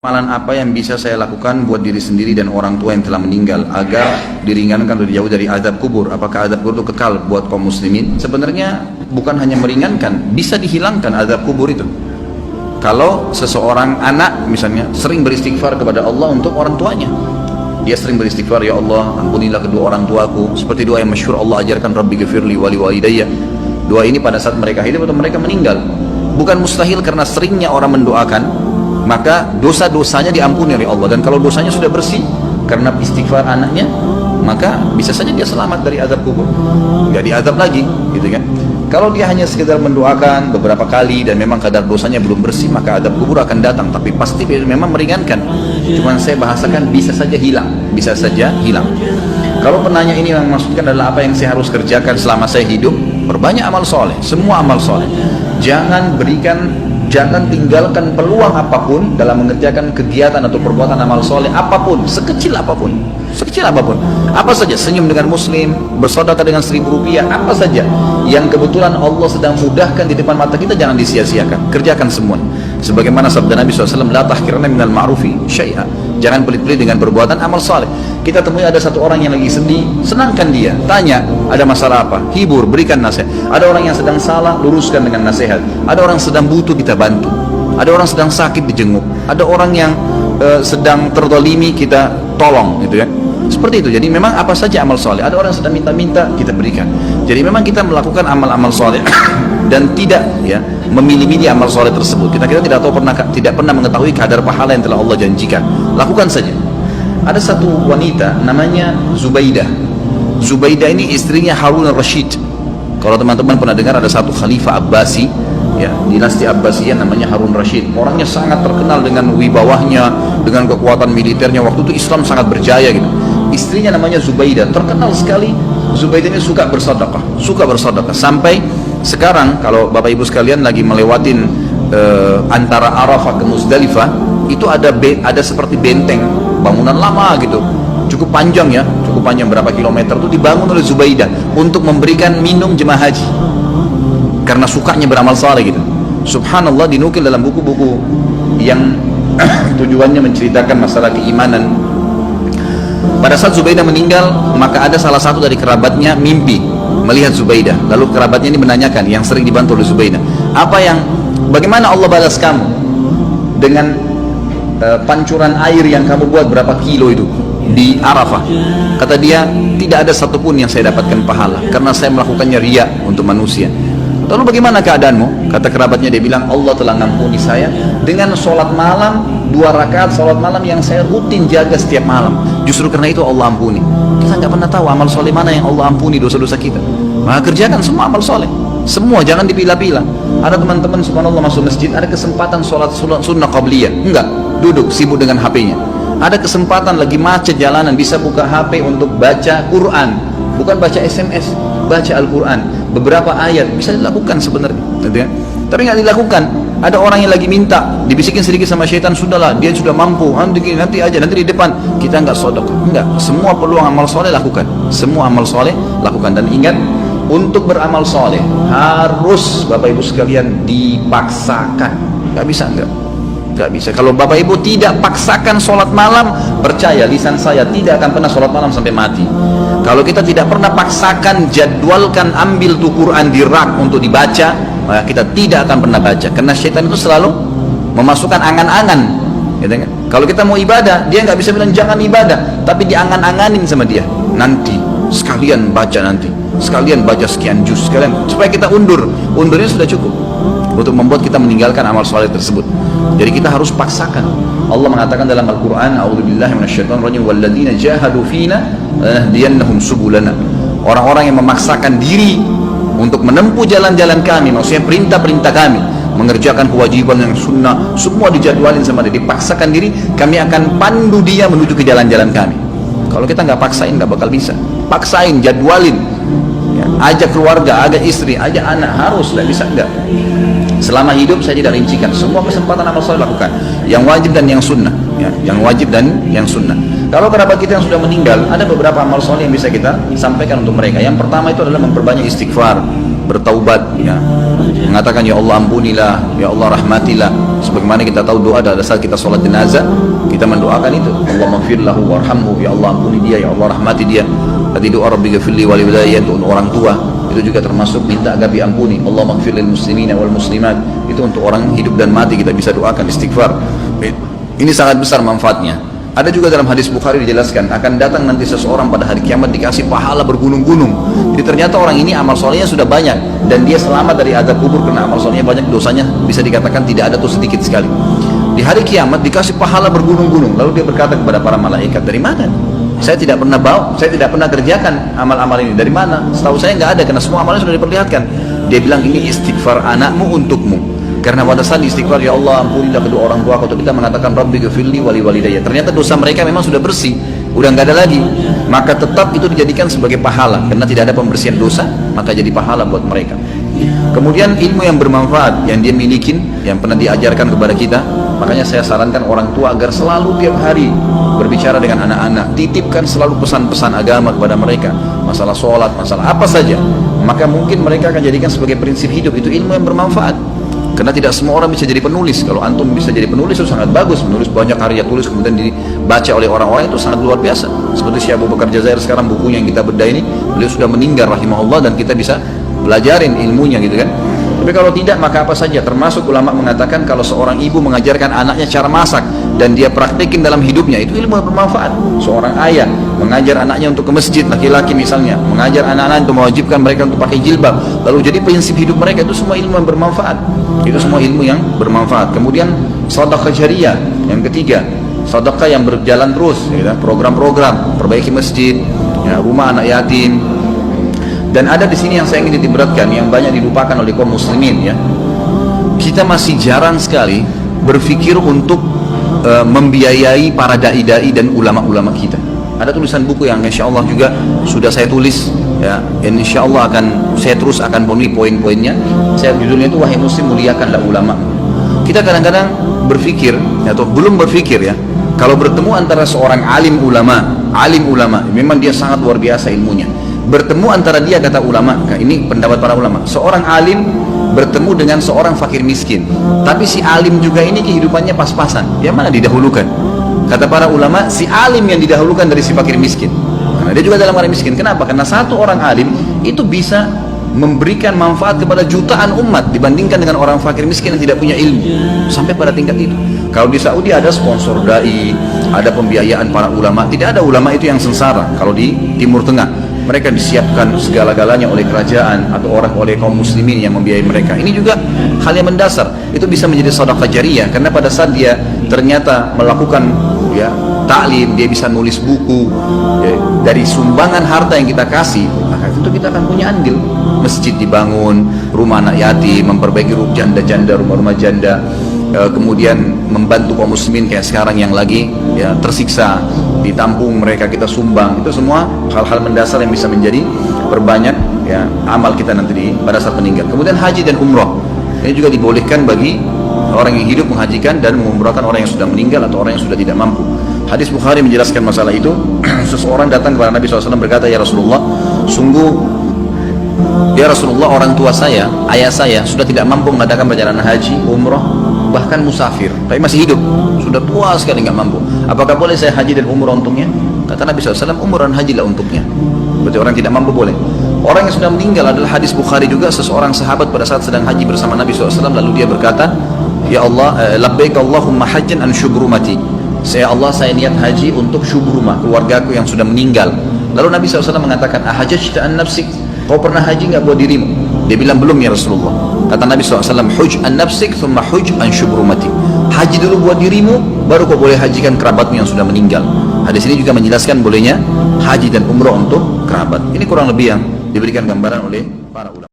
Amalan apa yang bisa saya lakukan buat diri sendiri dan orang tua yang telah meninggal agar diringankan atau dijauh dari azab kubur? Apakah azab kubur itu kekal buat kaum muslimin? Sebenarnya bukan hanya meringankan, bisa dihilangkan azab kubur itu. Kalau seseorang anak misalnya sering beristighfar kepada Allah untuk orang tuanya, dia sering beristighfar, ya Allah ampunilah kedua orang tuaku, seperti doa yang masyhur Allah ajarkan, Rabbi ghafirli wali walidayya. Doa ini pada saat mereka hidup atau mereka meninggal. Bukan mustahil karena seringnya orang mendoakan, maka dosa-dosanya diampuni oleh Allah. Dan kalau dosanya sudah bersih karena istighfar anaknya, maka bisa saja dia selamat dari azab kubur, nggak diazab lagi, gitu kan. Kalau dia hanya sekedar mendoakan beberapa kali dan memang kadar dosanya belum bersih, maka azab kubur akan datang, tapi pasti memang meringankan. Cuman saya bahasakan bisa saja hilang, bisa saja hilang. Kalau penanya ini yang maksudkan adalah apa yang saya harus kerjakan selama saya hidup, perbanyak amal soleh, semua amal soleh. Jangan tinggalkan peluang apapun dalam mengerjakan kegiatan atau perbuatan amal soleh apapun, sekecil apapun, apa saja, senyum dengan muslim, bersedekah dengan 1.000 rupiah, apa saja yang kebetulan Allah sedang mudahkan di depan mata kita, jangan disia-siakan, kerjakan semua. Sebagaimana sabda Nabi SAW, la tahkiranna minal ma'rufi syai'a, jangan pelit-pelit dengan perbuatan amal soleh. Kita temui ada satu orang yang lagi sedih, senangkan dia, tanya ada masalah apa, hibur, berikan nasihat. Ada orang yang sedang salah, luruskan dengan nasihat. Ada orang sedang butuh, kita bantu. Ada orang sedang sakit, dijenguk. Ada orang yang sedang terdolimi, kita tolong, gitu ya. Seperti itu. Jadi memang apa saja amal soleh. Ada orang yang sedang minta-minta, kita berikan. Jadi memang kita melakukan amal-amal soleh dan tidak ya memilih-milih amal soleh tersebut. Kita tidak pernah mengetahui kadar pahala yang telah Allah janjikan. Lakukan saja. Ada satu wanita namanya Zubaidah. Zubaidah ini istrinya Harun al-Rashid. Kalau teman-teman pernah dengar, ada satu khalifah Abbasi, ya, dinasti Abbasiyah namanya Harun Rashid. Orangnya sangat terkenal dengan wibawahnya, dengan kekuatan militernya. Waktu itu Islam sangat berjaya gitu. Istrinya namanya Zubaidah, terkenal sekali. Zubaidah ini suka bersedekah. Sampai sekarang kalau Bapak Ibu sekalian lagi melewatin antara Arafah ke Muzdalifah, itu ada seperti benteng, bangunan lama gitu, cukup panjang berapa kilometer, itu dibangun oleh Zubaidah untuk memberikan minum jemaah haji karena sukanya beramal saleh gitu. Subhanallah, dinukil dalam buku-buku yang tujuannya menceritakan masalah keimanan. Pada saat Zubaidah meninggal, maka ada salah satu dari kerabatnya mimpi melihat Zubaidah. Lalu kerabatnya ini menanyakan, yang sering dibantu oleh Zubaidah, bagaimana Allah balas kamu dengan pancuran air yang kamu buat berapa kilo itu di Arafah? Kata dia, tidak ada satupun yang saya dapatkan pahala karena saya melakukannya riya untuk manusia. Lalu bagaimana keadaanmu? Kata kerabatnya, dia bilang, Allah telah ngampuni saya dengan sholat malam 2 rakaat sholat malam yang saya rutin jaga setiap malam. Justru karena itu Allah ampuni. Kita nggak pernah tahu amal soleh mana yang Allah ampuni dosa-dosa kita. Maka kerjakan semua amal soleh, semua, jangan dipilah-pilah. Ada teman-teman subhanallah masuk masjid, ada kesempatan sholat sunnah qabliyah, enggak, duduk sibuk dengan HP-nya. Ada kesempatan lagi macet jalanan, bisa buka HP untuk baca Quran, bukan baca SMS, baca Al-Quran, beberapa ayat bisa dilakukan sebenarnya, gitu ya. Tapi nggak dilakukan. Ada orang yang lagi minta, dibisikin sedikit sama syaitan, sudahlah, dia sudah mampu, nanti aja, nanti di depan, kita nggak sedekah. Enggak, semua peluang amal soleh lakukan, semua amal soleh lakukan. Dan ingat, untuk beramal soleh harus Bapak Ibu sekalian dipaksakan, nggak bisa. Kalau Bapak Ibu tidak paksakan sholat malam, percaya lisan saya tidak akan pernah sholat malam sampai mati. Kalau kita tidak pernah paksakan, jadwalkan, ambil tuh Quran di rak untuk dibaca, maka kita tidak akan pernah baca, karena syaitan itu selalu memasukkan angan-angan, gitu kan? Kalau kita mau ibadah, dia nggak bisa bilang jangan ibadah, tapi diangan-anganin sama dia, nanti sekalian baca sekian juz, supaya kita undurnya sudah cukup untuk membuat kita meninggalkan amal soleh tersebut. Jadi kita harus paksakan. Allah mengatakan dalam Al-Quran, a'udzubillahi minasyaitonirrajim, walladzina jahadu fina lanahdiyannahum subulana. Orang-orang yang memaksakan diri untuk menempuh jalan-jalan kami, maksudnya perintah-perintah kami, mengerjakan kewajiban yang sunnah, semua dijadwalin sama dia, dipaksakan diri, kami akan pandu dia menuju ke jalan-jalan kami. Kalau kita nggak paksain, nggak bakal bisa. Paksain, jadwalin, ya, ajak keluarga, ajak istri, ajak anak, harus, nggak bisa enggak. Selama hidup saya tidak rincikan, semua kesempatan amal soleh lakukan, yang wajib dan yang sunnah, ya, yang wajib dan yang sunnah. Kalau kerabat kita yang sudah meninggal, ada beberapa amal soleh yang bisa kita sampaikan untuk mereka. Yang pertama itu adalah memperbanyak istighfar, bertaubat, ya, mengatakan ya Allah ampunilah, ya Allah rahmatilah. Sebagaimana kita tahu doa pada saat kita sholat jenazah, kita mendoakan itu, Allah maghfir lahu warhamhu, ya Allah ampuni dia, ya Allah rahmati dia. Tadi doa Rabbi ghafirli wali walidayya untuk orang tua, itu juga termasuk minta agar diampuni. Allah maghfir lil muslimina wal muslimat, itu untuk orang hidup dan mati kita bisa doakan istighfar. Ini sangat besar manfaatnya. Ada juga dalam hadis Bukhari dijelaskan akan datang nanti seseorang pada hari kiamat dikasih pahala bergunung-gunung. Jadi ternyata orang ini amal solehnya sudah banyak dan dia selamat dari azab kubur karena amal solehnya banyak, dosanya bisa dikatakan tidak ada tuh sedikit sekali. Di hari kiamat dikasih pahala bergunung-gunung. Lalu dia berkata kepada para malaikat, dari mana? Saya tidak pernah kerjakan amal-amal ini. Dari mana? Setahu saya nggak ada karena semua amalnya sudah diperlihatkan. Dia bilang ini istighfar anakmu untukmu. Karena pada saat istighfar, ya Allah ampunilah kedua orang tua, atau kita mengatakan Rabbi ghafirli wali walidayya, ternyata dosa mereka memang sudah bersih, udah nggak ada lagi, maka tetap itu dijadikan sebagai pahala karena tidak ada pembersihan dosa, maka jadi pahala buat mereka. Kemudian ilmu yang bermanfaat yang dia milikin, yang pernah diajarkan kepada kita, makanya saya sarankan orang tua agar selalu tiap hari berbicara dengan anak-anak, titipkan selalu pesan-pesan agama kepada mereka, masalah sholat, masalah apa saja, maka mungkin mereka akan jadikan sebagai prinsip hidup. Itu ilmu yang bermanfaat. Karena tidak semua orang bisa jadi penulis. Kalau antum bisa jadi penulis itu sangat bagus, menulis banyak karya tulis kemudian dibaca oleh orang-orang, itu sangat luar biasa. Seperti Syekh Abu Bakar Jazair sekarang, bukunya yang kita bedah ini, beliau sudah meninggal rahimahullah dan kita bisa belajarin ilmunya gitu kan. Tapi kalau tidak, maka apa saja. Termasuk ulama mengatakan kalau seorang ibu mengajarkan anaknya cara masak dan dia praktikin dalam hidupnya, itu ilmu yang bermanfaat. Seorang ayah mengajar anaknya untuk ke masjid, laki-laki misalnya, mengajar anak-anak untuk mewajibkan mereka untuk pakai jilbab, lalu jadi prinsip hidup mereka, itu semua ilmu yang bermanfaat. Itu semua ilmu yang bermanfaat. Kemudian sedekah jariyah yang ketiga, sedekah yang berjalan terus, ya, program-program perbaiki masjid, ya, rumah anak yatim. Dan ada di sini yang saya ingin ditiberatkan, yang banyak dilupakan oleh kaum muslimin, ya. Kita masih jarang sekali berpikir untuk membiayai para dai-dai dan ulama-ulama kita. Ada tulisan buku yang insya Allah juga sudah saya tulis, ya, dan insya Allah saya terus akan penuhi poin-poinnya. Saya judulnya itu Wahai Muslim muliakanlah ulama. Kita kadang-kadang berpikir atau belum berpikir, ya, kalau bertemu antara seorang alim ulama, memang dia sangat luar biasa ilmunya. Bertemu antara dia, kata ulama, ini pendapat para ulama, seorang alim bertemu dengan seorang fakir miskin, tapi si alim juga ini kehidupannya pas-pasan, yang mana didahulukan? Kata para ulama, si alim yang didahulukan dari si fakir miskin, karena dia juga dalam keadaan miskin. Kenapa? Karena satu orang alim itu bisa memberikan manfaat kepada jutaan umat dibandingkan dengan orang fakir miskin yang tidak punya ilmu, sampai pada tingkat itu. Kalau di Saudi ada sponsor dai, ada pembiayaan para ulama. Tidak ada ulama itu yang sengsara. Kalau di Timur Tengah mereka disiapkan segala-galanya oleh kerajaan atau oleh kaum muslimin yang membiayai mereka. Ini juga hal yang mendasar. Itu bisa menjadi sedekah jariyah karena pada saat dia ternyata melakukan, ya, taklim, dia bisa nulis buku, ya, dari sumbangan harta yang kita kasih, maka itu kita akan punya andil. Masjid dibangun, rumah anak yatim, memperbaiki janda-janda, rumah-rumah janda, kemudian membantu kaum muslimin kayak sekarang yang lagi, ya, tersiksa, ditampung mereka, kita sumbang. Itu semua hal-hal mendasar yang bisa menjadi perbanyak, ya, amal kita nanti pada saat meninggal. Kemudian haji dan umrah ini juga dibolehkan bagi orang yang hidup menghajikan dan mengumrahkan orang yang sudah meninggal atau orang yang sudah tidak mampu. Hadis Bukhari menjelaskan masalah itu. Seseorang datang kepada Nabi SAW berkata, ya Rasulullah, sungguh ya Rasulullah, orang tua saya, ayah saya sudah tidak mampu mengadakan perjalanan haji, umrah, bahkan musafir, tapi masih hidup, sudah tua sekali nggak mampu. Apakah boleh saya haji dan umrah untuknya? Kata Nabi SAW, umrah dan hajilah untuknya. Berarti orang tidak mampu boleh. Orang yang sudah meninggal adalah hadis Bukhari juga, seseorang sahabat pada saat sedang haji bersama Nabi SAW, lalu dia berkata, ya Allah, labbaik Allahumma hajjan an syubrumati. Saya Allah, saya niat haji untuk syubrumah, keluargaku yang sudah meninggal. Lalu Nabi SAW mengatakan, ahajjta an nafsik, kau pernah haji nggak buat dirimu? Dia bilang, belum ya Rasulullah. Kata Nabi SAW, huj an nafsik thumma huj an syubrumati. Haji dulu buat dirimu, baru kau boleh hajikan kerabatmu yang sudah meninggal. Hadis ini juga menjelaskan bolehnya haji dan umrah untuk kerabat. Ini kurang lebih yang diberikan gambaran oleh para ulama.